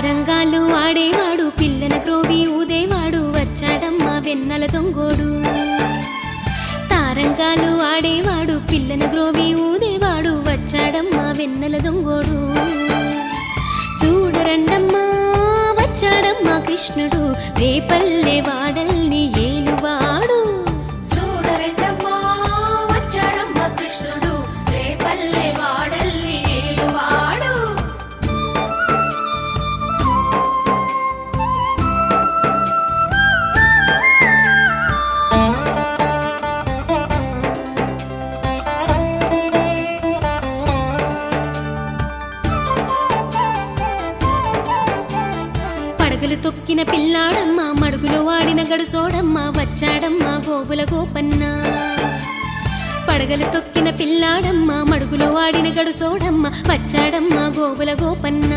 రంగాలు ఆడేవాడు పిల్లన క్రోవి ఊదేవాడు వచ్చాడమ్మ వెన్నెల దొంగోడు. తారంగాలు ఆడేవాడు పిల్లన గ్రోవి ఊదేవాడు వచ్చాడమ్మ వెన్నెల దొంగోడు. చూడరండమ్మా వచ్చాడమ్మా కృష్ణుడు రేపల్లె వాడల్ని ఏలువాడు. చూడరండమ్మా వచ్చాడమ్మా కృష్ణుడు రేపల్లె వాడల్ని ఏలువాడు. పడగలు తొక్కిన పిల్లాడమ్మ మడుగులో వాడిన గడుసోడమ్మ వచ్చాడమ్మ గోవుల గోపన్న. పడగలు తొక్కిన పిల్లాడమ్మ మడుగులో వాడిన గడుసోడమ్మ వచ్చాడమ్మ గోవుల గోపన్న.